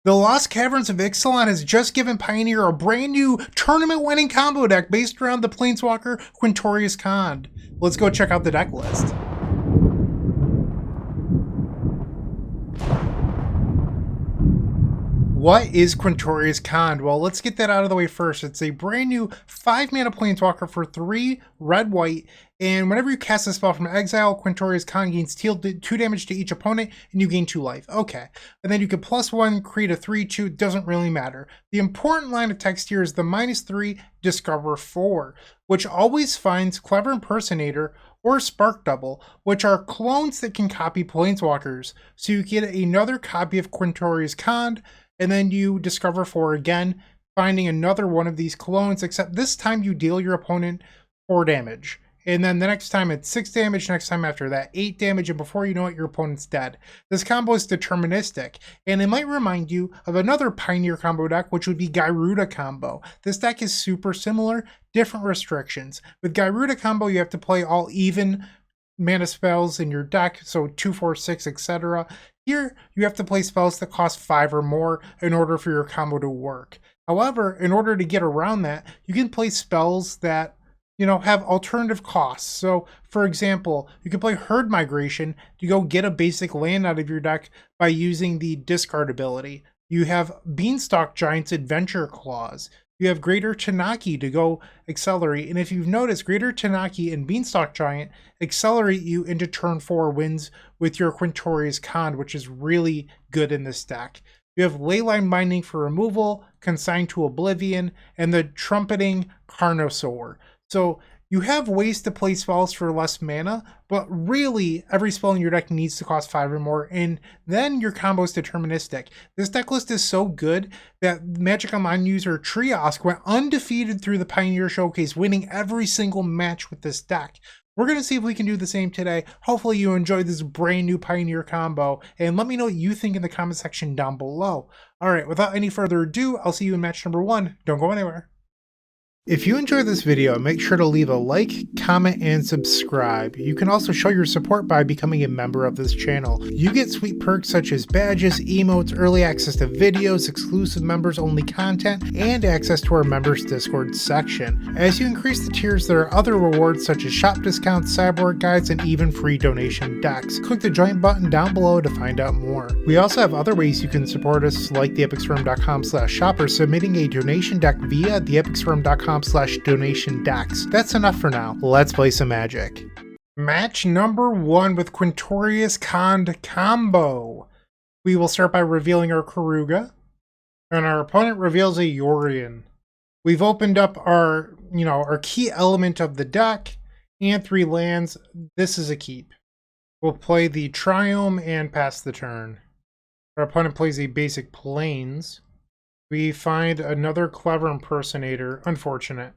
The Lost Caverns of Ixalan has just given Pioneer a brand new tournament-winning combo deck based around the planeswalker Quintorius Kand. Let's go check out the deck list. What is Quintorius Kand? Well, let's get that out of the way first. It's a brand new 5-mana planeswalker for 3 red-white, and whenever you cast a spell from exile, Quintorius Kand gains 2 damage to each opponent, and you gain 2 life. Okay. And then you can +1, create a 3/2, doesn't really matter. The important line of text here is the -3, discover 4, which always finds Clever Impersonator or Spark Double, which are clones that can copy planeswalkers. So you get another copy of Quintorius Kand, and then you discover 4 again, finding another one of these clones, except this time you deal your opponent 4 damage. And then the next time it's 6 damage, next time after that 8 damage, and before you know it, your opponent's dead. This combo is deterministic, and it might remind you of another Pioneer combo deck, which would be Gyruda combo. This deck is super similar, different restrictions. With Gyruda combo, you have to play all even mana spells in your deck, so 2, 4, 6, etc. Here, you have to play spells that cost 5 or more in order for your combo to work. However, in order to get around that, you can play spells that have alternative costs. So, for example, you can play Herd Migration to go get a basic land out of your deck by using the discard ability. You have Beanstalk Giant's Adventure Clause. You have Greater Tanaki to go accelerate. And if you've noticed, Greater Tanaki and Beanstalk Giant accelerate you into turn 4 wins with your Quintorius Kand, which is really good in this deck. You have Leyline Binding for removal, Consigned to Oblivion, and the Trumpeting Carnosaur. So you have ways to play spells for less mana, but really every spell in your deck needs to cost 5 or more, and then your combo is deterministic. This deck list is so good that Magic Online user Triosk went undefeated through the Pioneer Showcase, winning every single match with this deck. We're going to see if we can do the same today. Hopefully you enjoyed this brand new Pioneer combo, and let me know what you think in the comment section down below. Alright, without any further ado, I'll see you in match number 1. Don't go anywhere. If you enjoyed this video, make sure to leave a like, comment, and subscribe. You can also show your support by becoming a member of this channel. You get sweet perks such as badges, emotes, early access to videos, exclusive members-only content, and access to our members Discord section. As you increase the tiers, there are other rewards such as shop discounts, sideboard guides, and even free donation decks. Click the join button down below to find out more. We also have other ways you can support us, like the epicswim.com/shop or submitting a donation deck via the epicswim.com/donation decks. That's enough for now. Let's play some Magic. Match number 1 with Quintorius Kand Combo. We will start by revealing our Karuga, and our opponent reveals a Yorion. We've opened up our key element of the deck and 3 lands. This is a keep. We'll play the Triome and pass the turn. Our opponent plays a basic Plains. We find another Clever Impersonator. Unfortunate.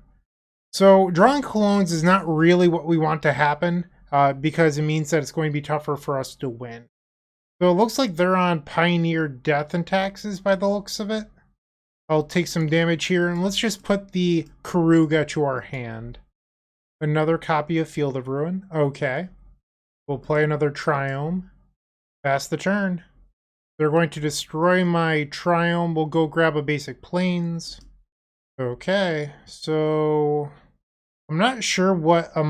So drawing clones is not really what we want to happen because it means that it's going to be tougher for us to win. So it looks like they're on Pioneer Death and Taxes by the looks of it. I'll take some damage here, and let's just put the Karuga to our hand. Another copy of Field of Ruin. Okay. We'll play another Triome. Pass the turn. They're going to destroy my Triome. We'll go grab a basic Plains. Okay, so I'm not sure what a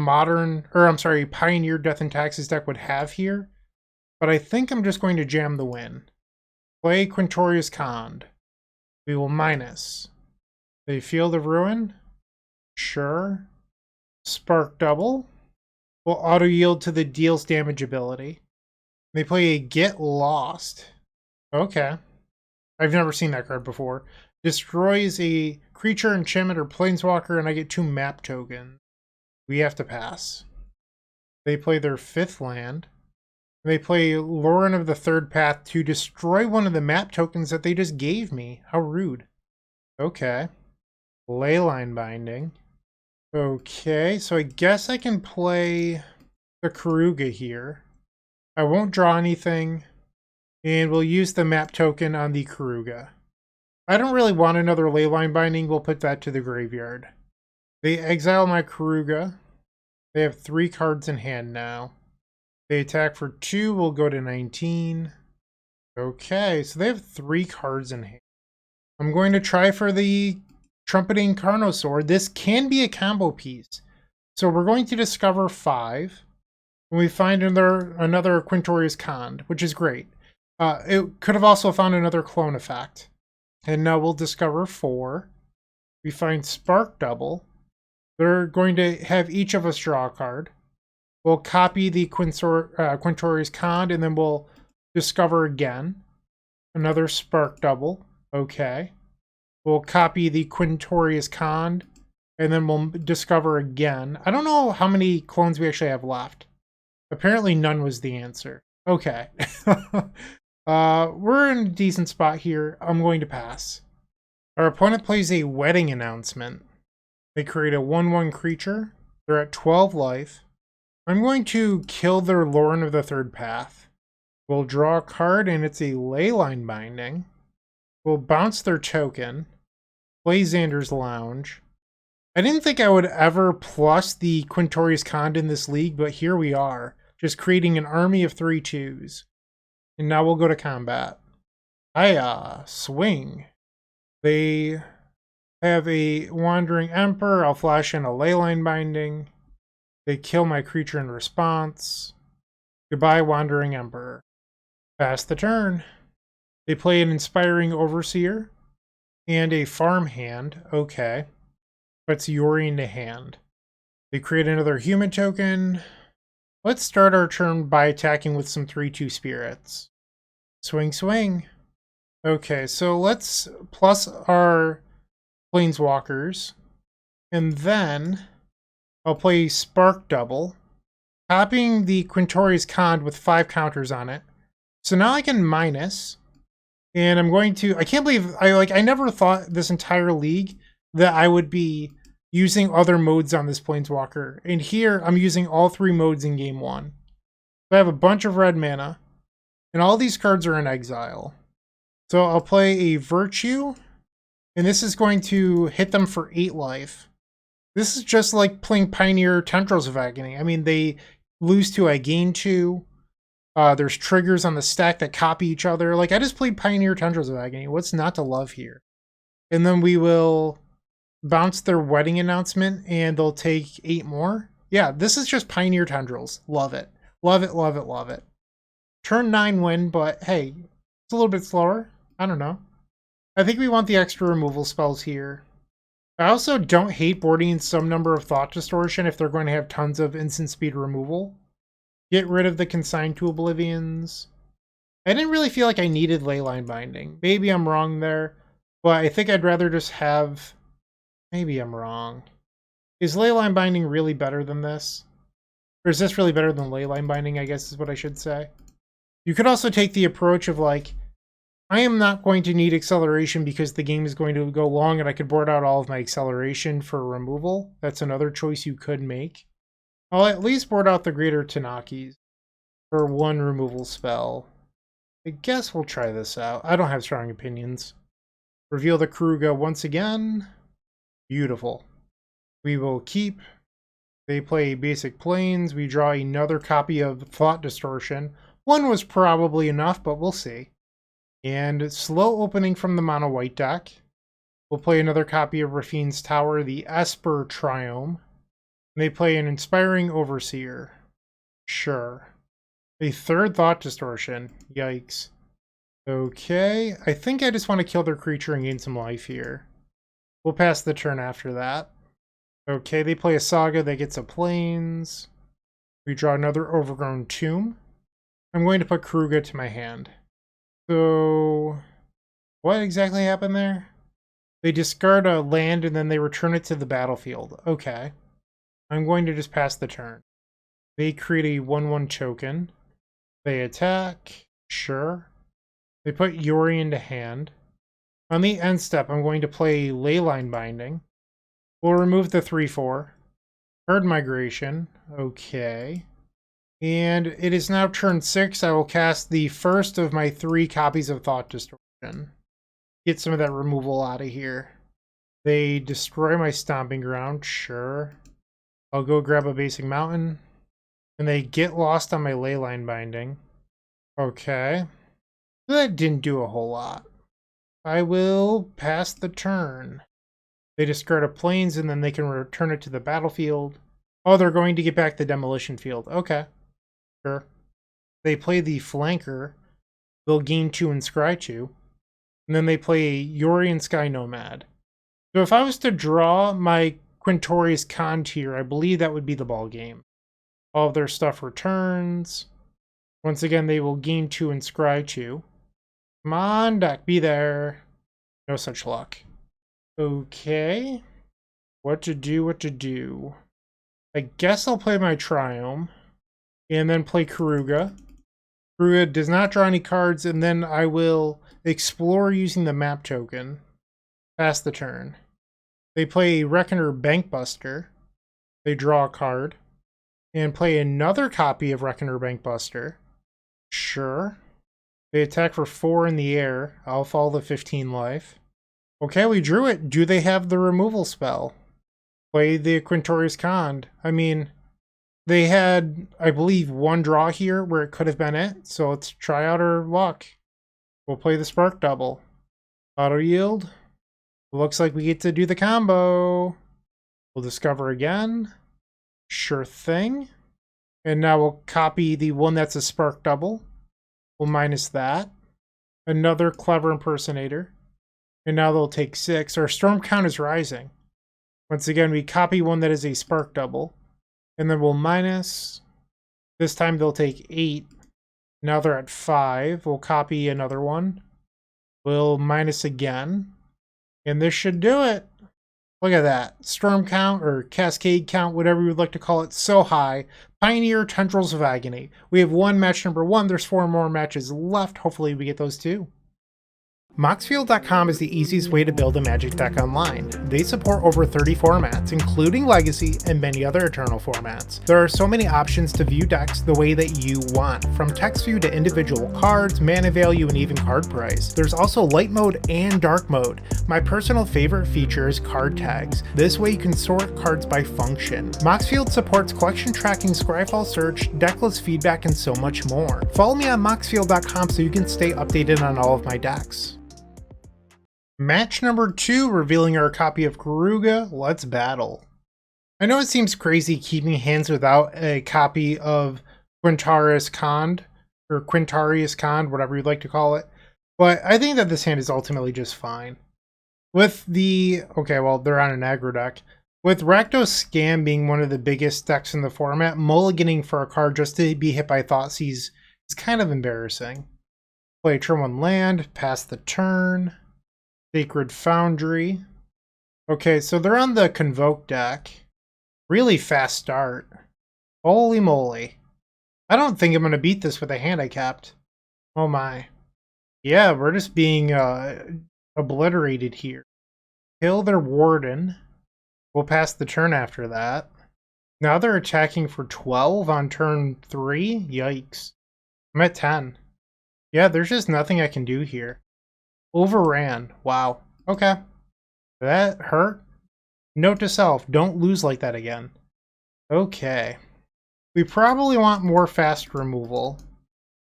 Pioneer Death and Taxes deck would have here, but I think I'm just going to jam the win. Play Quintorius Kand. We will minus a Field of Ruin. Sure. Spark Double. Will auto yield to the deals damage ability. They play a Get Lost. Okay. I've never seen that card before. Destroys a creature, enchantment, or planeswalker, and I get 2 map tokens. We have to pass. They play their 5th land. They play Lauren of the Third Path to destroy one of the map tokens that they just gave me. How rude. Okay. Leyline Binding. Okay, so I guess I can play the Karuga here. I won't draw anything. And we'll use the map token on the Karuga. I don't really want another Leyline Binding. We'll put that to the graveyard. They exile my Karuga. They have 3 cards in hand now. They attack for 2. We'll go to 19. Okay, so they have 3 cards in hand. I'm going to try for the Trumpeting Carnosaur. This can be a combo piece. So we're going to discover 5. And we find another Quintorius Kand, which is great. It could have also found another clone effect. And now we'll discover 4. We find Spark Double. They're going to have each of us draw a card. We'll copy the Quintorius Kand, and then we'll discover again. Another Spark Double. Okay. We'll copy the Quintorius Kand, and then we'll discover again. I don't know how many clones we actually have left. Apparently none was the answer. Okay. We're in a decent spot here. I'm going to pass. Our opponent plays a Wedding Announcement. They create a 1/1 creature. They're at 12 life. I'm going to kill their Lauren of the Third Path. We'll draw a card, and it's a Leyline Binding. We'll bounce their token. Play Xander's Lounge. I didn't think I would ever plus the Quintorius Kand in this league, but here we are. Just creating an army of 3/2s. And now we'll go to combat. Swing. They have a Wandering Emperor. I'll flash in a Leyline Binding. They kill my creature in response. Goodbye, Wandering Emperor. Pass the turn. They play an Inspiring Overseer and a Farmhand. Okay. Puts Yorion to hand. They create another human token. Let's start our turn by attacking with some 3/2 spirits. Swing, swing. Okay, so let's plus our planeswalkers. And then I'll play Spark Double, copying the Quintorius Kand with 5 counters on it. So now I can minus, and I'm going to, I can't believe, I never thought this entire league that I would be using other modes on this planeswalker. And here I'm using all 3 modes in game 1. So I have a bunch of red mana, and all these cards are in exile. So I'll play a Virtue, and this is going to hit them for 8 life. This is just like playing Pioneer Tendrils of Agony. I mean, they lose 2, I gain 2. There's triggers on the stack that copy each other. Like, I just played Pioneer Tendrils of Agony. What's not to love here? And then we will bounce their Wedding Announcement, and they'll take 8 more. Yeah, this is just Pioneer Tendrils. Love it. Love it, love it, love it. Turn 9 win, but hey, it's a little bit slower. I don't know. I think we want the extra removal spells here. I also don't hate boarding in some number of Thought Distortion if they're going to have tons of instant speed removal. Get rid of the Consigned to Oblivions. I didn't really feel like I needed Leyline Binding. Maybe I'm wrong there, but I think I'd rather just have... Maybe I'm wrong. Is Leyline Binding really better than this? Or is this really better than Leyline Binding, I guess is what I should say. You could also take the approach of like, I am not going to need acceleration because the game is going to go long and I could board out all of my acceleration for removal. That's another choice you could make. I'll at least board out the Greater Tanakis for 1 removal spell. I guess we'll try this out. I don't have strong opinions. Reveal the Kruga once again. Beautiful. We will keep. They play basic planes. We draw another copy of Thought Distortion. 1 was probably enough, but we'll see. And slow opening from the mono white deck. We'll play another copy of Rafine's Tower, the Esper Triome. They play an Inspiring Overseer. Sure. A 3rd Thought Distortion. Yikes. Okay, I think I just want to kill their creature and gain some life here. We'll pass the turn after that. Okay, they play a Saga that gets a Plains. We draw another Overgrown Tomb. I'm going to put Kruga to my hand. So, what exactly happened there? They discard a land and then they return it to the battlefield. Okay. I'm going to just pass the turn. They create a 1/1 token. They attack. Sure. They put Yorion to hand. On the end step, I'm going to play Leyline Binding. We'll remove the 3/4. Herd Migration. Okay. And it is now turn 6. I will cast the first of my 3 copies of Thought Distortion. Get some of that removal out of here. They destroy my Stomping Ground. Sure. I'll go grab a basic mountain. And they get lost on my Leyline Binding. Okay. That didn't do a whole lot. I will pass the turn. They discard a plains and then they can return it to the battlefield. Oh, they're going to get back the demolition field. Okay, sure. They play the flanker. They'll gain 2 and scry 2. And then they play Yorion Sky Nomad. So if I was to draw my Quintorius Kand here, I believe that would be the ball game. All of their stuff returns. Once again, they will gain 2 and scry 2. Come on, deck, be there. No such luck. Okay. What to do? I guess I'll play my Triome. And then play Karuga. Karuga does not draw any cards, and then I will explore using the map token. Pass the turn. They play Reckoner Bankbuster. They draw a card. And play another copy of Reckoner Bankbuster. Sure. They attack for 4 in the air. I'll follow the 15 life. Okay, we drew it. Do they have the removal spell? Play the Quintorius Kand. I mean, they had, I believe, 1 draw here where it could have been it. So let's try out our luck. We'll play the Spark Double. Auto yield. Looks like we get to do the combo. We'll discover again. Sure thing. And now we'll copy the one that's a Spark Double. We'll minus that. Another Clever Impersonator. And now they'll take 6. Our Storm count is rising. Once again, we copy one that is a Spark Double. And then we'll minus. This time they'll take 8. Now they're at 5. We'll copy another one. We'll minus again. And this should do it. Look at that. Storm count or Cascade count, whatever you would like to call it, so high. Pioneer Tendrils of Agony. We have 1 match number 1. There's 4 more matches left. Hopefully we get those too. Moxfield.com is the easiest way to build a Magic deck online. They support over 30 formats, including Legacy and many other Eternal formats. There are so many options to view decks the way that you want, from text view to individual cards, mana value, and even card price. There's also light mode and dark mode. My personal favorite feature is card tags. This way you can sort cards by function. Moxfield supports collection tracking, Scryfall search, decklist feedback, and so much more. Follow me on Moxfield.com so you can stay updated on all of my decks. Match number 2, revealing our copy of Karuga. Let's battle. I know it seems crazy keeping hands without a copy of Quintorius Kand, or Quintorius Kand, whatever you'd like to call it, but I think that this hand is ultimately just fine. With the, okay, well, they're on an aggro deck. With Rakdos Scam being one of the biggest decks in the format, mulliganing for a card just to be hit by Thoughtseize is kind of embarrassing. Play turn 1 land, pass the turn. Sacred Foundry. Okay, so they're on the Convoke deck. Really fast start. Holy moly. I don't think I'm going to beat this with a hand I kept. Oh my. Yeah, we're just being obliterated here. Kill their Warden. We'll pass the turn after that. Now they're attacking for 12 on turn 3? Yikes. I'm at 10. Yeah, there's just nothing I can do here. Overran. Wow. Okay. That hurt. Note to self, don't lose like that again. Okay. We probably want more fast removal.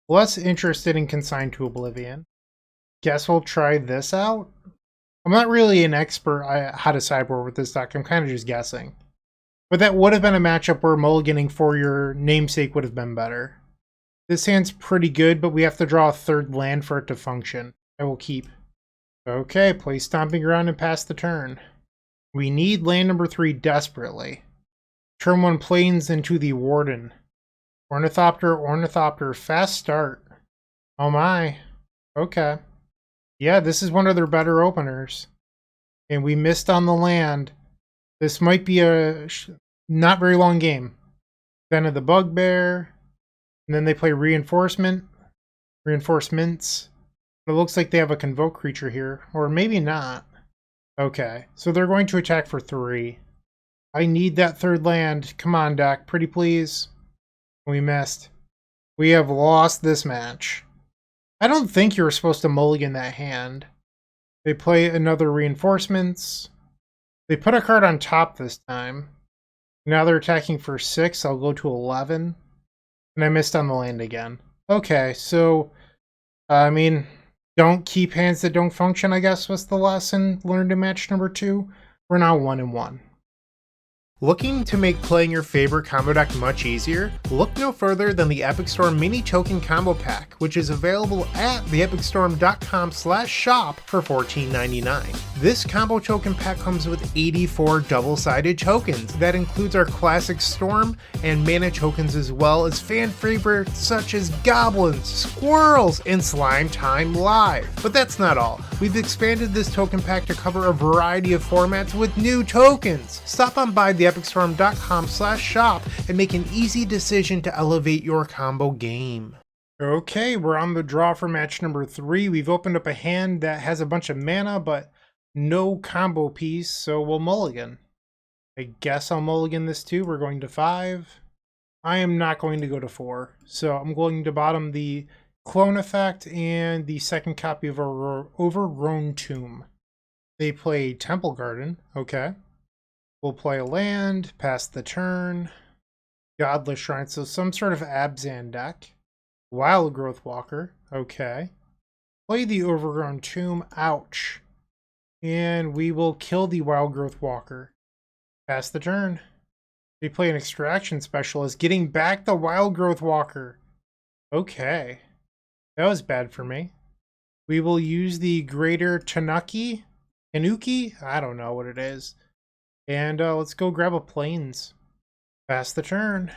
Less interested in Consign to Oblivion. Guess we'll try this out? I'm not really an expert on how to sideboard with this deck. I'm kind of just guessing. But that would have been a matchup where mulliganing for your namesake would have been better. This hand's pretty good, but we have to draw a 3rd land for it to function. I will keep. Okay, play Stomping Ground and pass the turn. We need land number 3 desperately. Turn 1 planes into the Warden. Ornithopter, fast start. Oh my. Okay. Yeah, this is one of their better openers. And we missed on the land. This might be a not very long game. Den of the Bugbear. And then they play Reinforcements. It looks like they have a Convoke creature here, or maybe not. Okay, so they're going to attack for 3. I need that 3rd land. Come on, deck, pretty please. We missed. We have lost this match. I don't think you were supposed to mulligan that hand. They play another Reinforcements. They put a card on top this time. Now they're attacking for 6. I'll go to 11. And I missed on the land again. Okay, so I mean, don't keep hands that don't function, I guess was the lesson learned in match number 2. We're now 1-1. Looking to make playing your favorite combo deck much easier? Look no further than the Epic Storm Mini Token Combo Pack, which is available at theepicstorm.com/shop for $14.99. This combo token pack comes with 84 double-sided tokens. That includes our classic Storm and mana tokens, as well as fan favorites such as Goblins, Squirrels, and Slime Time Live. But that's not all. We've expanded this token pack to cover a variety of formats with new tokens. Stop on by theepicstorm.com/shop and make an easy decision to elevate your combo game. Okay, we're on the draw for match number 3. We've opened up a hand that has a bunch of mana, but no combo piece, so we'll mulligan. I guess I'll mulligan this too. We're going to 5. I am not going to go to 4, so I'm going to bottom the Clone Effect and the second copy of Overgrown Tomb. They play Temple Garden, okay. We'll play a land, pass the turn, Godless Shrine, so some sort of Abzan deck. Wild Growth Walker, okay. Play the Overgrown Tomb, ouch. And we will kill the Wild Growth Walker. Pass the turn. We play an Extraction Specialist, getting back the Wild Growth Walker. Okay. That was bad for me. We will use the Greater Tanuki? I don't know what it is. And let's go grab a Plains. Pass the turn.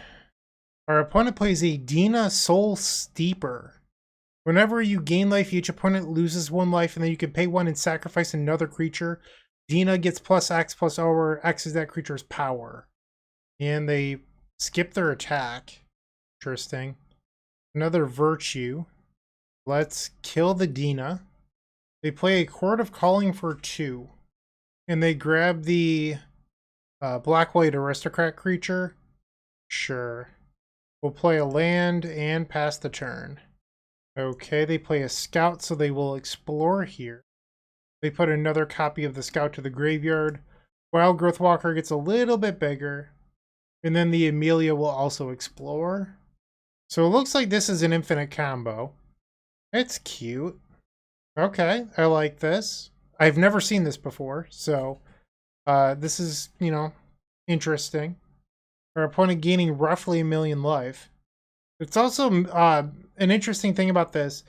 Our opponent plays a Dina Soul Steeper. Whenever you gain life, each opponent loses 1 life, and then you can pay 1 and sacrifice another creature. Dina gets +X+O, where X is that creature's power. And they skip their attack. Interesting. Another Virtue. Let's kill the Dina. They play a Chord of Calling for 2. And they grab the Black-White Aristocrat creature. Sure. We'll play a land and pass the turn. Okay, they play a Scout, so they will explore here. They put another copy of the Scout to the graveyard. Wild Growth Walker gets a little bit bigger. And then the Amelia will also explore. So it looks like this is an infinite combo. It's cute. Okay, I like this. I've never seen this before, so this is, you know, interesting. Our opponent gaining roughly 1,000,000 life. It's also an interesting thing about this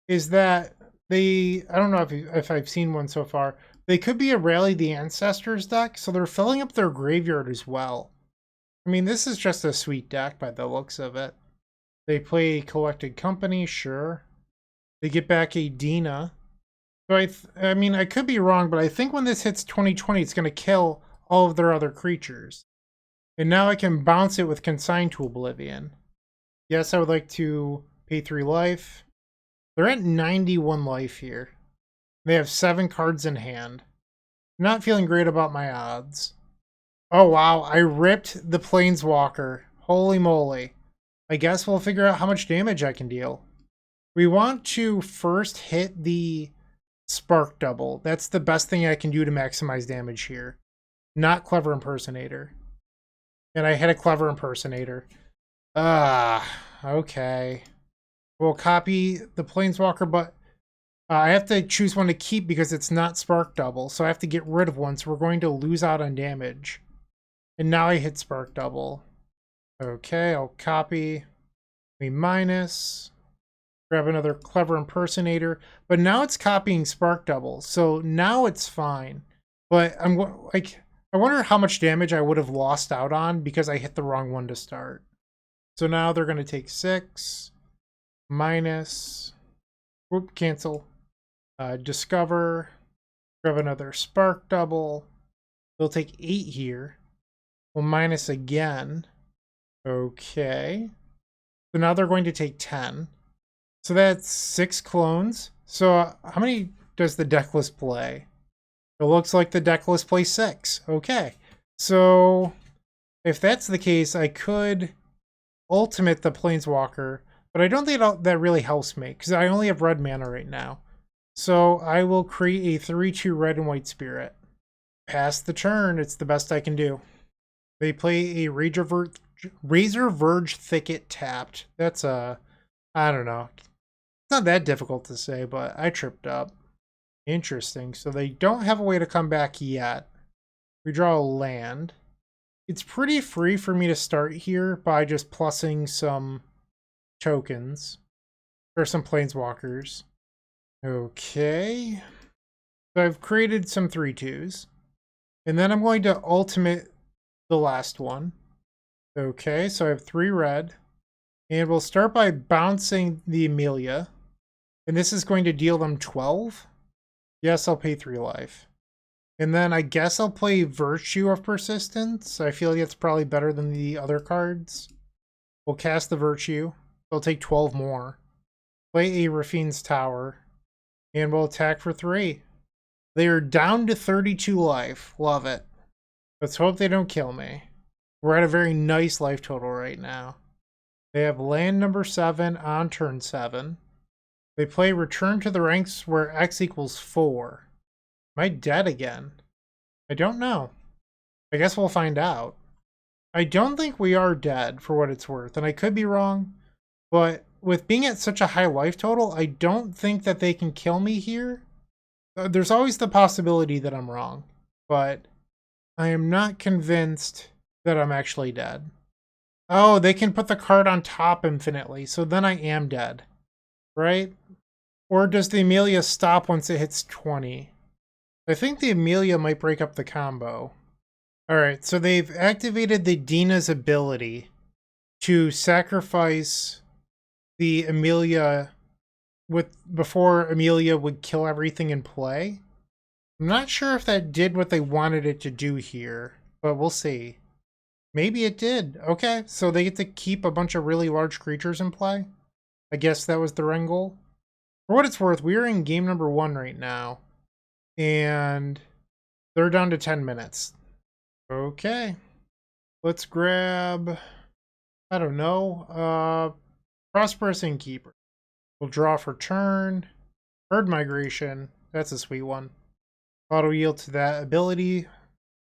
is that I don't know if I've seen one so far. They could be a Rally the Ancestors deck, so they're filling up their graveyard as well. I mean, this is just a sweet deck by the looks of it. They play Collected Company, sure. They get back a Dina. So I mean, I could be wrong, but I think when this hits 2020, it's going to kill all of their other creatures. And now I can bounce it with Consign to Oblivion. Yes, I would like to pay 3 life. They're at 91 life here. They have 7 cards in hand. Not feeling great about my odds. Oh wow, I ripped the Planeswalker. Holy moly. I guess we'll figure out how much damage I can deal. We want to first hit the Spark Double. That's the best thing I can do to maximize damage here. Not Clever Impersonator. And I hit a Clever Impersonator. Okay. We'll copy the Planeswalker, but I have to choose one to keep because it's not Spark Double. So I have to get rid of one, so we're going to lose out on damage. And now I hit Spark Double. Okay, I'll copy. We minus. Grab another Clever Impersonator. But now it's copying Spark Double. So now it's fine. But I'm like, I wonder how much damage I would have lost out on because I hit the wrong one to start. So now they're going to take 6. Minus. Whoop, cancel. Discover. Grab another Spark Double. They'll take 8 here. We'll minus again. Okay. So now they're going to take 10. So that's 6 clones. So how many does the deck list play? It looks like the deck list plays 6. Okay. So if that's the case, I could ultimate the Planeswalker, but I don't think that really helps me because I only have red mana right now. So I will create a 3/2 red and white spirit. Pass the turn. It's the best I can do. They play a Razor Verge Thicket tapped. That's I don't know. It's not that difficult to say, but I tripped up. Interesting. So they don't have a way to come back yet. We draw a land. It's pretty free for me to start here by just plussing some tokens. Or some planeswalkers. Okay. So I've created some 3/2s. And then I'm going to ultimate the last one. Okay, so I have 3 red. And we'll start by bouncing the Amelia. And this is going to deal them 12. Yes, I'll pay 3 life. And then I guess I'll play Virtue of Persistence. I feel like it's probably better than the other cards. We'll cast the Virtue. They'll take 12 more. Play a Rafine's Tower. And we'll attack for 3. They are down to 32 life. Love it. Let's hope they don't kill me. We're at a very nice life total right now. They have land number 7 on turn 7. They play Return to the Ranks where X equals 4. Am I dead again? I don't know. I guess we'll find out. I don't think we are dead for what it's worth, and I could be wrong, but with being at such a high life total, I don't think that they can kill me here. There's always the possibility that I'm wrong, but I am not convinced that I'm actually dead. Oh, they can put the card on top infinitely, so then I am dead, right? Or does the Amelia stop once it hits 20? I think the Amelia might break up the combo. Alright, so they've activated the Dina's ability to sacrifice the Amelia before Amelia would kill everything in play. I'm not sure if that did what they wanted it to do here, but we'll see. Maybe it did. Okay, so they get to keep a bunch of really large creatures in play. I guess that was the end goal. For what it's worth, we are in game number 1 right now. And they're down to 10 minutes. Okay. Let's grab, I don't know, Prosperous Innkeeper. We'll draw for turn. Herd Migration. That's a sweet one. Auto yield to that ability.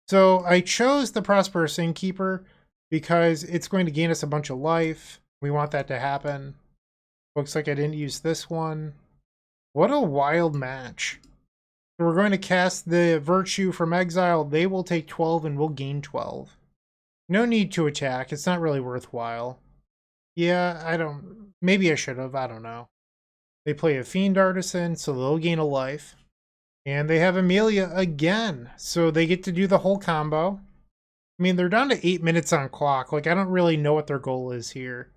So I chose the Prosperous Innkeeper because it's going to gain us a bunch of life. We want that to happen. Looks like I didn't use this one. What a wild match. So we're going to cast the Virtue from exile. They will take 12 and we'll gain 12. No need to attack. It's not really worthwhile. Yeah, maybe I should have. I don't know. They play a Fiend Artisan, so they'll gain a life. And they have Amelia again, so they get to do the whole combo. I mean, they're down to 8 minutes on clock. Like, I don't really know what their goal is here.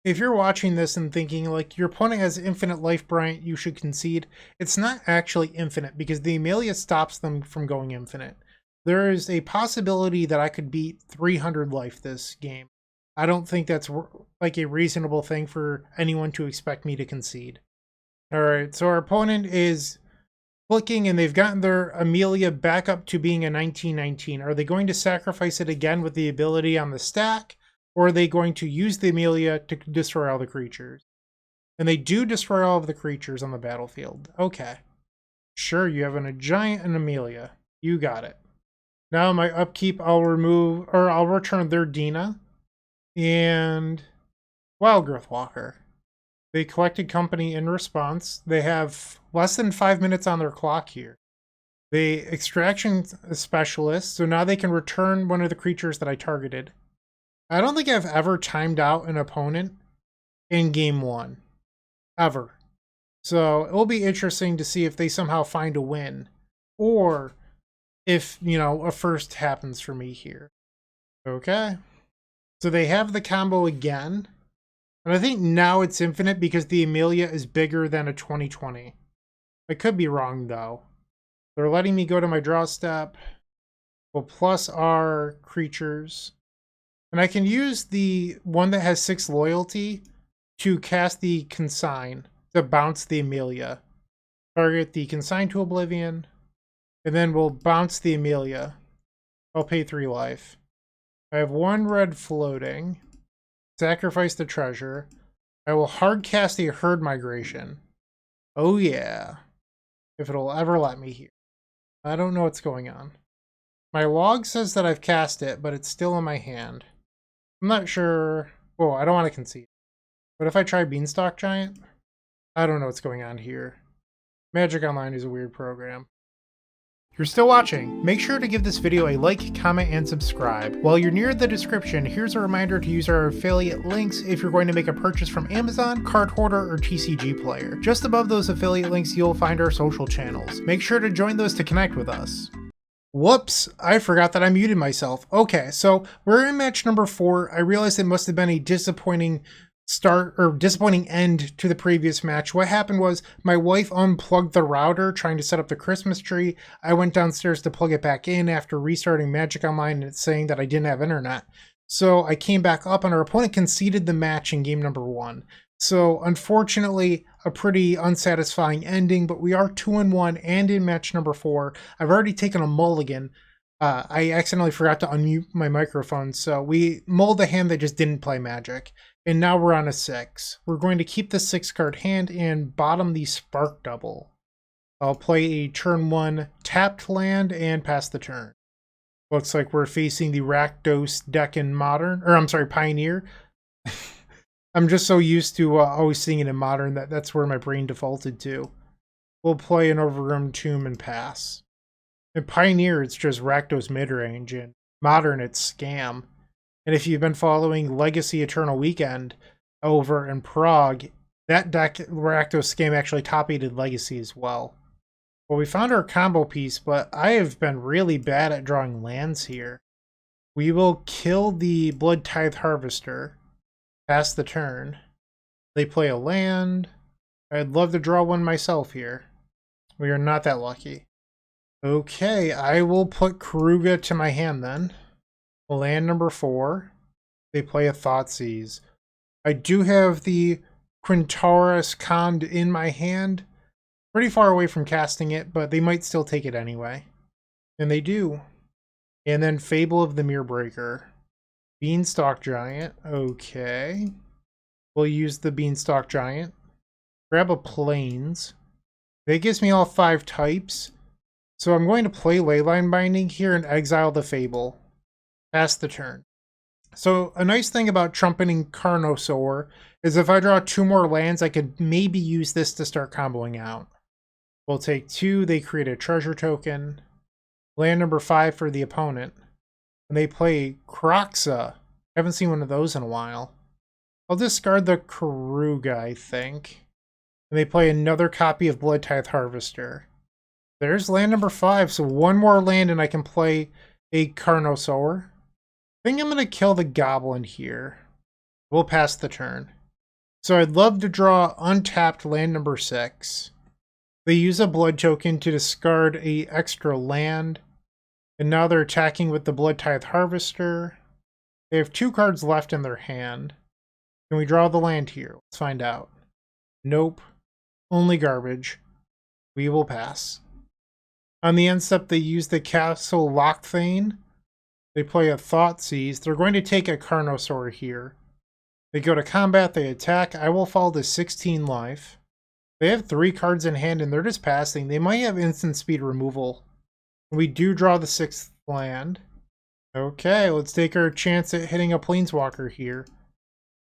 If you're watching this and thinking, like, your opponent has infinite life, Bryant, you should concede. It's not actually infinite, because the Amelia stops them from going infinite. There is a possibility that I could beat 300 life this game. I don't think that's, like, a reasonable thing for anyone to expect me to concede. Alright, so our opponent is clicking, and they've gotten their Amelia back up to being a 19/19. Are they going to sacrifice it again with the ability on the stack? Or are they going to use the Amelia to destroy all the creatures? And they do destroy all of the creatures on the battlefield. Okay. Sure, you have a giant and Amelia. You got it. Now my upkeep, I'll return their Dina. And Wildgrowth Walker. They collected company in response. They have less than 5 minutes on their clock here. The Extraction Specialist, so now they can return one of the creatures that I targeted. I don't think I've ever timed out an opponent in game 1. Ever. So it will be interesting to see if they somehow find a win. Or if, a first happens for me here. Okay. So they have the combo again. And I think now it's infinite because the Amelia is bigger than a 20/20. I could be wrong, though. They're letting me go to my draw step. We'll plus our creatures. And I can use the one that has 6 loyalty to cast the Consign to bounce the Amelia. Target the Consign to Oblivion. And then we'll bounce the Amelia. I'll pay 3 life. I have 1 red floating. Sacrifice the treasure. I will hard cast a Herd Migration. Oh yeah. If it'll ever let me here. I don't know what's going on. My log says that I've cast it, but it's still in my hand. I'm not sure. Oh, I don't want to concede. But if I try Beanstalk Giant? I don't know what's going on here. Magic Online is a weird program. If you're still watching, make sure to give this video a like, comment, and subscribe. While you're near the description, here's a reminder to use our affiliate links if you're going to make a purchase from Amazon, Card Hoarder, or TCG Player. Just above those affiliate links, you'll find our social channels. Make sure to join those to connect with us. Whoops, I forgot that I muted myself. Okay, so we're in match number 4. I realized it must have been a disappointing start or disappointing end to the previous match. What happened was my wife unplugged the router trying to set up the Christmas tree. I went downstairs to plug it back in after restarting Magic Online and it's saying that I didn't have internet. So I came back up and our opponent conceded the match in game number 1. So unfortunately, a pretty unsatisfying ending, but we are 2-1 and in match number 4. I've already taken a mulligan. I accidentally forgot to unmute my microphone, so we mulled a hand that just didn't play Magic. And now we're on a 6. We're going to keep the 6-card hand and bottom the Spark Double. I'll play a turn 1 tapped land and pass the turn. Looks like we're facing the Rakdos deck in Modern, or I'm sorry, Pioneer. I'm just so used to always seeing it in Modern that's where my brain defaulted to. We'll play an Overgrown Tomb and pass. In Pioneer, it's just Rakdos midrange, and Modern, it's Scam. And if you've been following Legacy Eternal Weekend over in Prague, that deck, Rakdos Scam, actually top-aided Legacy as well. Well, we found our combo piece, but I have been really bad at drawing lands here. We will kill the Blood Tithe Harvester, pass the turn. They play a land. I'd love to draw one myself here. We are not that lucky. Okay, I will put Karuga to my hand then. Land number 4. They play a Thoughtseize. I do have the Quintorius Kand in my hand. Pretty far away from casting it, but they might still take it anyway. And they do. And then Fable of the Mirrorbreaker. Beanstalk Giant. Okay. We'll use the Beanstalk Giant. Grab a Plains. That gives me all 5 types. So I'm going to play Leyline Binding here and exile the Fable. Pass the turn. So a nice thing about trumpeting Carnosaur is if I draw 2 more lands, I could maybe use this to start comboing out. We'll take 2, they create a treasure token. Land number 5 for the opponent. And they play Kroxa. I haven't seen one of those in a while. I'll discard the Karuga, I think. And they play another copy of Blood Tithe Harvester. There's land number 5, so 1 more land and I can play a Carnosaur. I think I'm going to kill the Goblin here. We'll pass the turn. So I'd love to draw untapped land number 6. They use a blood token to discard a extra land. And now they're attacking with the Blood Tithe Harvester. They have 2 cards left in their hand. Can we draw the land here? Let's find out. Nope. Only garbage. We will pass. On the end step, they use the Castle Lochthane. They play a Thoughtseize. They're going to take a Carnosaur here. They go to combat, they attack. I will fall to 16 life. They have 3 cards in hand and they're just passing. They might have instant speed removal. We do draw the 6th land. Okay, let's take our chance at hitting a Planeswalker here.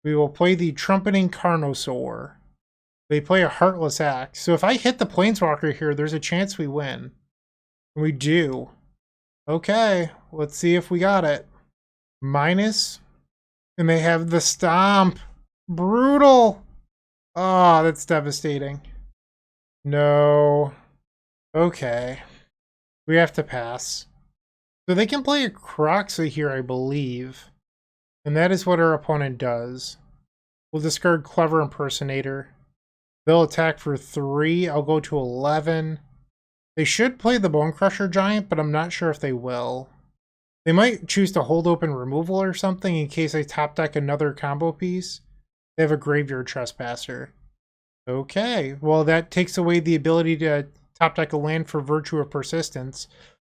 We will play the Trumpeting Carnosaur. They play a Heartless Axe. So if I hit the Planeswalker here, there's a chance we win. We do. Okay, let's see if we got it. Minus. And they have the Stomp. Brutal. Oh, that's devastating. No. Okay. We have to pass. So they can play a Kroxa here, I believe. And that is what our opponent does. We'll discard Clever Impersonator. They'll attack for 3. I'll go to 11. They should play the Bone Crusher Giant, but I'm not sure if they will. They might choose to hold open removal or something in case I top deck another combo piece. They have a Graveyard Trespasser. Okay, well that takes away the ability to top deck a land for Virtue of Persistence.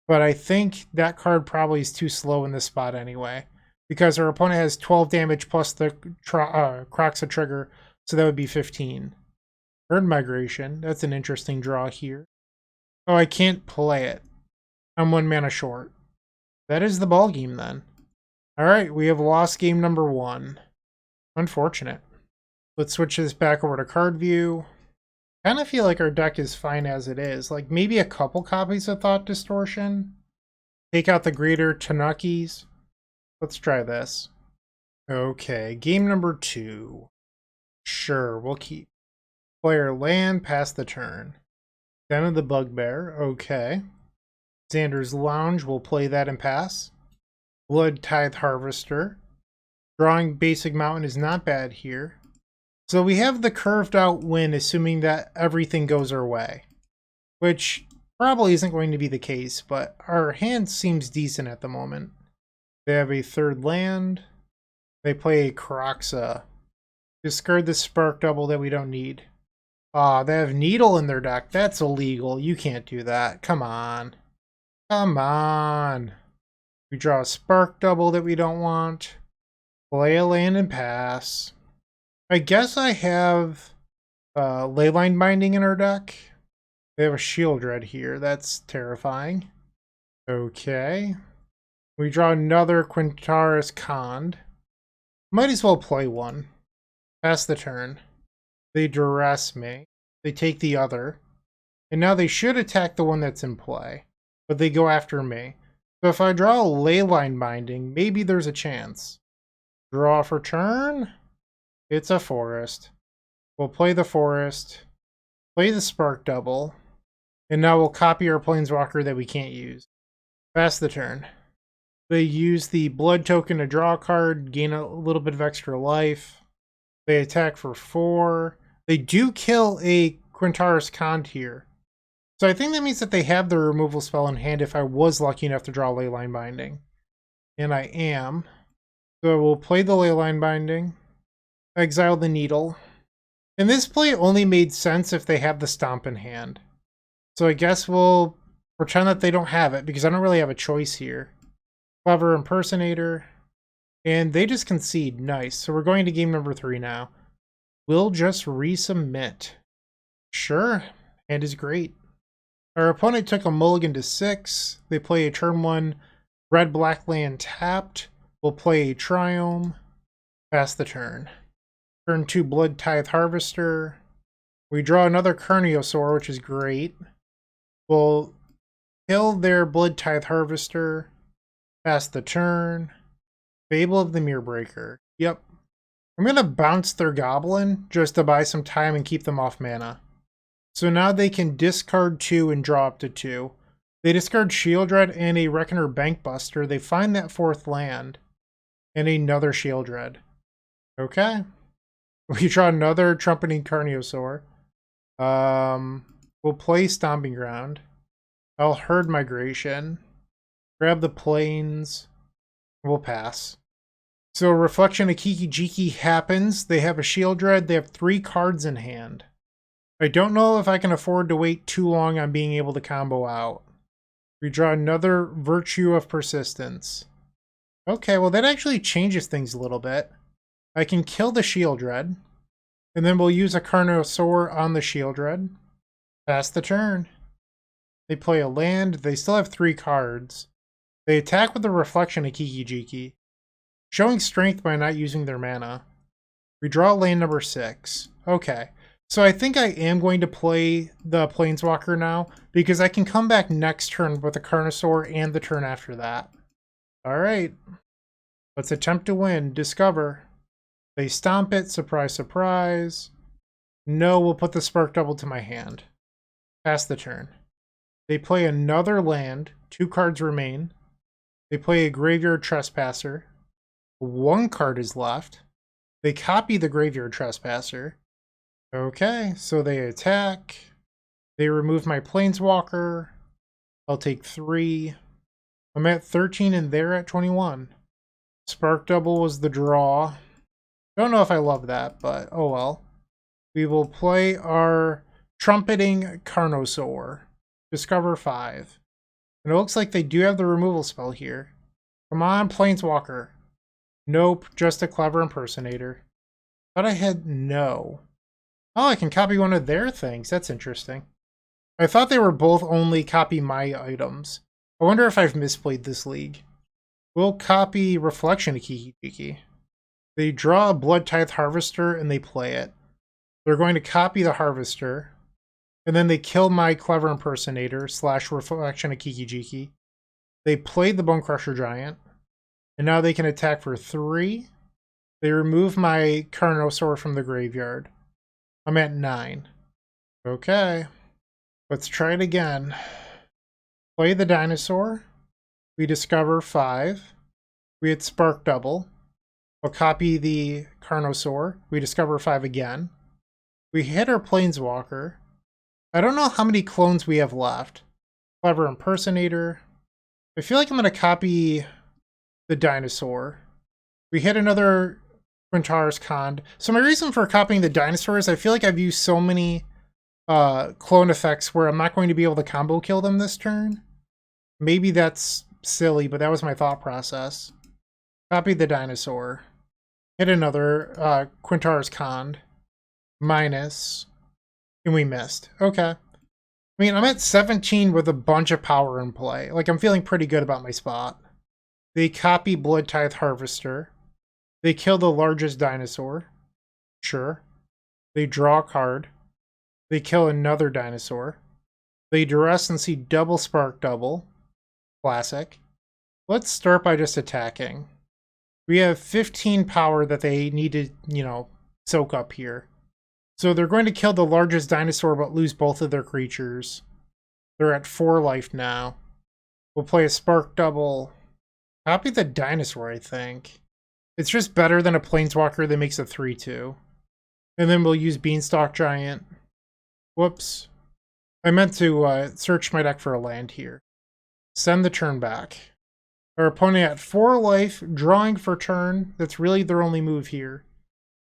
But I think that card probably is too slow in this spot anyway. Because our opponent has 12 damage plus the Kroxa trigger, so that would be 15. Bird Migration, that's an interesting draw here. Oh, I can't play it. I'm 1 mana short. That is the ball game then. Alright, we have lost game number 1. Unfortunate. Let's switch this back over to card view. Kind of feel like our deck is fine as it is. Like maybe a couple copies of Thought Distortion. Take out the Greater Tanakis. Let's try this. Okay, game number 2. Sure, we'll keep. Player land, pass the turn. Den of the Bugbear, okay. Xander's Lounge, we'll play that and pass. Blood Tithe Harvester. Drawing Basic Mountain is not bad here. So we have the curved out win, assuming that everything goes our way. Which probably isn't going to be the case, but our hand seems decent at the moment. They have a 3rd land. They play a Kroxa. Discard the Spark Double that we don't need. Ah, they have Needle in their deck. That's illegal. You can't do that. Come on. Come on. We draw a Spark Double that we don't want. Play a land and pass. I guess I have Leyline Binding in our deck. They have a Shieldred here. That's terrifying. Okay. We draw another Quintorius Kand. Might as well play one. Pass the turn. They duress me. They take the other. And now they should attack the one that's in play. But they go after me. So if I draw a Leyline Binding, maybe there's a chance. Draw for turn. It's a forest. We'll play the forest. Play the Spark Double. And now we'll copy our Planeswalker that we can't use. Pass the turn. They use the blood token to draw a card, gain a little bit of extra life. They attack for 4. They do kill a Quintorius Kand here. So I think that means that they have the removal spell in hand if I was lucky enough to draw Leyline Binding. And I am. So we'll play the Leyline Binding. Exile the Needle. And this play only made sense if they have the Stomp in hand. So I guess we'll pretend that they don't have it because I don't really have a choice here. Clever Impersonator. And they just concede. Nice. So we're going to game number 3 now. We'll just resubmit. Sure. Hand is great. Our opponent took a mulligan to 6. They play a turn 1 red-black land tapped. We'll play a Triome. Pass the turn. Turn 2 Blood Tithe Harvester. We draw another Carnosaur, which is great. We'll kill their Blood Tithe Harvester. Pass the turn. Fable of the Mirrorbreaker. Yep. I'm going to bounce their Goblin just to buy some time and keep them off mana. So now they can discard 2 and draw up to 2. They discard Shieldred and a Reckoner Bankbuster. They find that 4th land. And another Shieldred. Okay. We draw another Trumpeting Carnosaur. We'll play Stomping Ground. I'll Herd Migration. Grab the Plains. We'll pass. So Reflection of Kiki Jiki happens. They have a Shieldred. They have 3 cards in hand. I don't know if I can afford to wait too long on being able to combo out. We draw another Virtue of Persistence. Okay, well that actually changes things a little bit. I can kill the Shieldred. And then we'll use a Carnosaur on the Shieldred. Pass the turn. They play a land. They still have 3 cards. They attack with the Reflection of Kiki Jiki, showing strength by not using their mana. We draw land number 6. Okay. So I think I am going to play the Planeswalker now, because I can come back next turn with a Carnosaur and the turn after that. Alright. Let's attempt to win. Discover. They stomp it. Surprise, surprise. No, we'll put the Spark Double to my hand. Pass the turn. They play another land. 2 cards remain. They play a Graveyard Trespasser. 1 card is left. They copy the Graveyard Trespasser. Okay, so they attack. They remove my Planeswalker. I'll take 3. I'm at 13 and they're at 21. Spark Double was the draw. Don't know if I love that, but oh well. We will play our Trumpeting Carnosaur. Discover 5. And it looks like they do have the removal spell here. Come on, Planeswalker. Nope, just a Clever Impersonator. Thought I had no. Oh, I can copy one of their things. That's interesting. I thought they were both only copy my items. I wonder if I've misplayed this league. We'll copy Reflection of Kiki Jiki. They draw a Blood Tithe Harvester and they play it. They're going to copy the Harvester. And then they kill my Clever Impersonator / Reflection of Kiki-Jiki. They played the Bone Crusher Giant. And now they can attack for 3. They remove my Carnosaur from the graveyard. I'm at 9. Okay. Let's try it again. Play the dinosaur. We discover 5. We hit Spark Double. We'll copy the Carnosaur. We discover 5 again. We hit our Planeswalker. I don't know how many clones we have left. Clever Impersonator. I feel like I'm going to copy the dinosaur. We hit another Quintorius Kand. So my reason for copying the dinosaur is I feel like I've used so many clone effects where I'm not going to be able to combo kill them this turn. Maybe that's silly, but that was my thought process. Copy the dinosaur. Hit another Quintorius Kand. Minus. And we missed. Okay. I mean, I'm at 17 with a bunch of power in play. Like, I'm feeling pretty good about my spot. They copy Blood Tithe Harvester. They kill the largest dinosaur. Sure. They draw a card. They kill another dinosaur. They duress and see double Spark Double. Classic. Let's start by just attacking. We have 15 power that they need to, soak up here. So they're going to kill the largest dinosaur but lose both of their creatures. They're at 4 life now. We'll play a Spark Double. Copy the dinosaur, I think. It's just better than a Planeswalker that makes a 3/2. And then we'll use Beanstalk Giant. Whoops. I meant to search my deck for a land here. Send the turn back. Our opponent at 4 life, drawing for turn. That's really their only move here.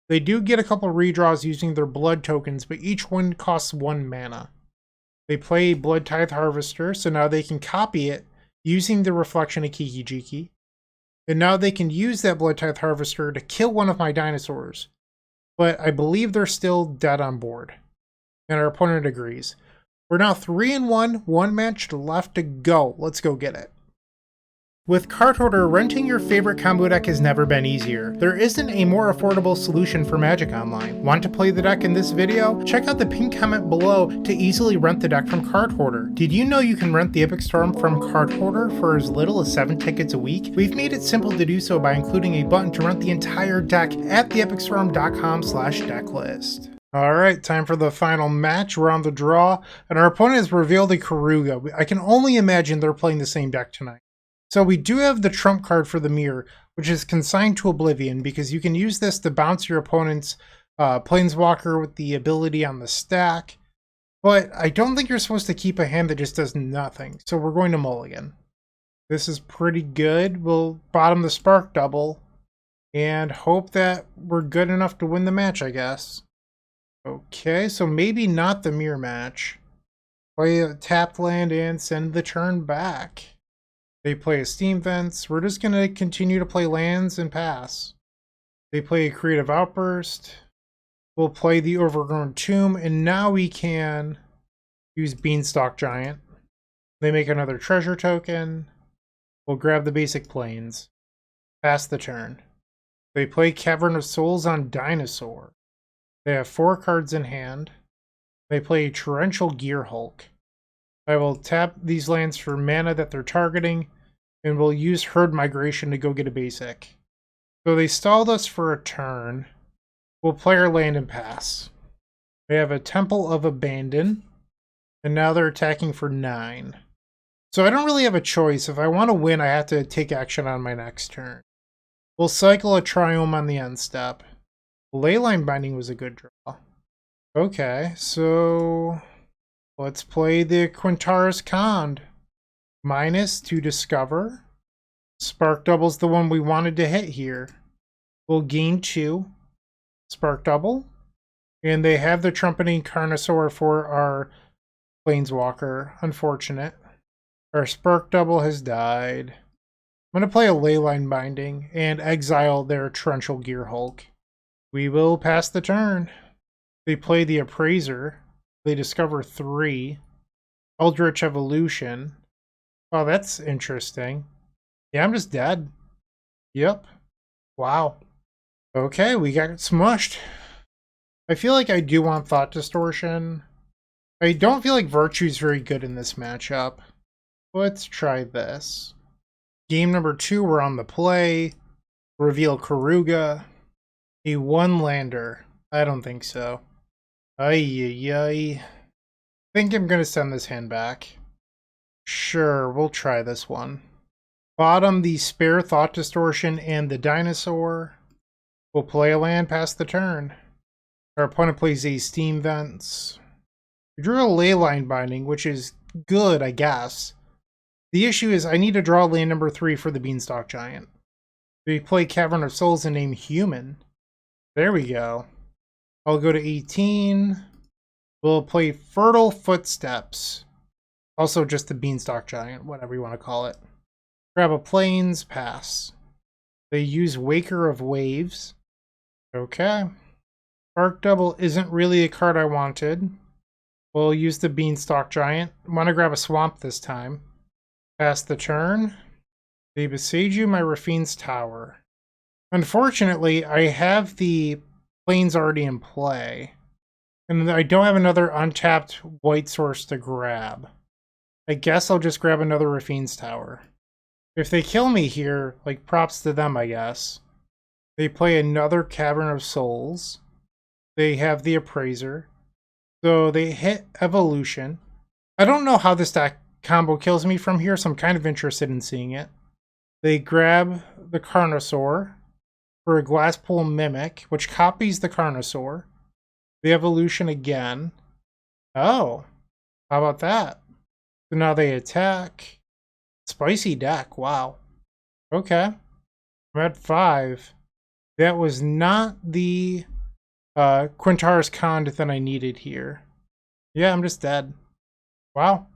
They do get a couple redraws using their blood tokens, but each one costs 1 mana. They play Blood Tithe Harvester, so now they can copy it using the Reflection of Kiki-Jiki. And now they can use that Blood Tithe Harvester to kill one of my dinosaurs. But I believe they're still dead on board. And our opponent agrees. We're now 3-1, 1 match left to go. Let's go get it. With Card Hoarder, renting your favorite combo deck has never been easier. There isn't a more affordable solution for Magic Online. Want to play the deck in this video? Check out the pinned comment below to easily rent the deck from Card Hoarder. Did you know you can rent the Epic Storm from Card Hoarder for as little as 7 tickets a week? We've made it simple to do so by including a button to rent the entire deck at theepicstorm.com/decklist. Alright, time for the final match. We're on the draw, and our opponent has revealed a Karuga. I can only imagine they're playing the same deck tonight. So we do have the trump card for the mirror, which is Consigned to Oblivion, because you can use this to bounce your opponent's Planeswalker with the ability on the stack. But I don't think you're supposed to keep a hand that just does nothing, so we're going to mulligan. This is pretty good. We'll bottom the Spark Double and hope that we're good enough to win the match, I guess. Okay, so maybe not the mirror match. Play a tapped land and send the turn back. They play a Steam Vents. We're just going to continue to play lands and pass. They play a Creative Outburst. We'll play the Overgrown Tomb, and now we can use Beanstalk Giant. They make another treasure token. We'll grab the basic planes. Pass the turn. They play Cavern of Souls on Dinosaur. They have 4 cards in hand. They play a Torrential Gear Hulk. I will tap these lands for mana that they're targeting, and we'll use Herd Migration to go get a basic. So they stalled us for a turn. We'll play our land and pass. They have a Temple of Abandon, and now they're attacking for 9. So I don't really have a choice. If I want to win, I have to take action on my next turn. We'll cycle a Triome on the end step. Leyline Binding was a good draw. Okay, so let's play the Quintorius Kand. Minus to discover. Spark Double's the one we wanted to hit here. We'll gain 2. Spark Double. And they have the Trumpeting Carnosaur for our Planeswalker. Unfortunate. Our Spark Double has died. I'm going to play a Leyline Binding and exile their Torrential Gear Hulk. We will pass the turn. They play the Appraiser. They discover 3. Eldritch Evolution. Oh, that's interesting. Yeah, I'm just dead. Yep. Wow. Okay, we got smushed. I feel like I do want Thought Distortion. I don't feel like Virtue's very good in this matchup. Let's try this. Game number 2, we're on the play. Reveal Karuga. A 1-lander. I don't think so. Ay. Think I'm gonna send this hand back. Sure, we'll try this one. Bottom the Spare Thought Distortion and the Dinosaur. We'll play a land past the turn. Our opponent plays a Steam Vents. We drew a Leyline Binding, which is good, I guess. The issue is I need to draw land number 3 for the Beanstalk Giant. We play Cavern of Souls and name Human. There we go. I'll go to 18. We'll play Fertile Footsteps. Also just the Beanstalk Giant, whatever you want to call it. Grab a Plains, pass. They use Waker of Waves. Okay. Arc Double isn't really a card I wanted. We'll use the Beanstalk Giant. I want to grab a Swamp this time. Pass the turn. They besiege you, my Rafine's Tower. Unfortunately, I have the Plains already in play. And I don't have another untapped white source to grab. I guess I'll just grab another Rafine's Tower. If they kill me here, like, props to them, I guess. They play another Cavern of Souls. They have the Appraiser. So they hit Evolution. I don't know how this deck combo kills me from here, so I'm kind of interested in seeing it. They grab the Carnosaur for a Glasspool Mimic, which copies the Carnosaur. The Evolution again. Oh, how about that? So now they attack. Spicy deck, wow. Okay. I'm at 5. That was not the Quintorius Kand that I needed here. Yeah, I'm just dead. Wow.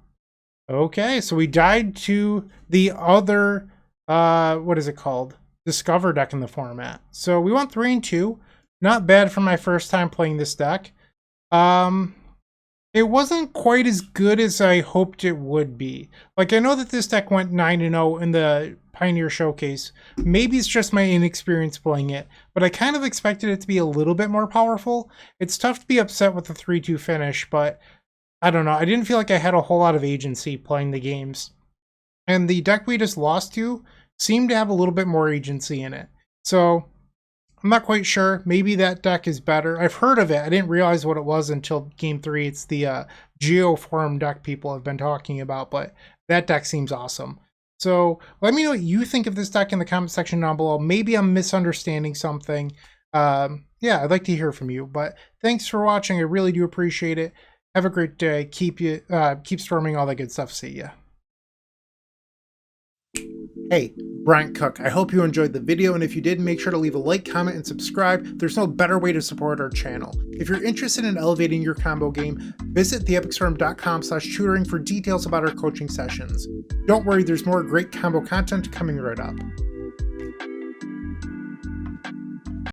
Okay, so we died to the other, what is it called? Discover deck in the format. So we went 3 and 2. Not bad for my first time playing this deck. It wasn't quite as good as I hoped it would be. Like, I know that this deck went 9-0 in the Pioneer Showcase. Maybe it's just my inexperience playing it, but I kind of expected it to be a little bit more powerful. It's tough to be upset with the 3-2 finish, but I don't know. I didn't feel like I had a whole lot of agency playing the games. And the deck we just lost to seemed to have a little bit more agency in it. So I'm not quite sure. Maybe that deck is better. I've heard of it. I didn't realize what it was until Game 3. It's the GeoForm deck people have been talking about, but that deck seems awesome. So let me know what you think of this deck in the comment section down below. Maybe I'm misunderstanding something. Yeah, I'd like to hear from you. But thanks for watching. I really do appreciate it. Have a great day. Keep storming, all that good stuff. See ya. Hey, Bryant Cook. I hope you enjoyed the video, and if you did, make sure to leave a like, comment, and subscribe. There's no better way to support our channel. If you're interested in elevating your combo game, visit theepicstorm.com/tutoring for details about our coaching sessions. Don't worry, there's more great combo content coming right up.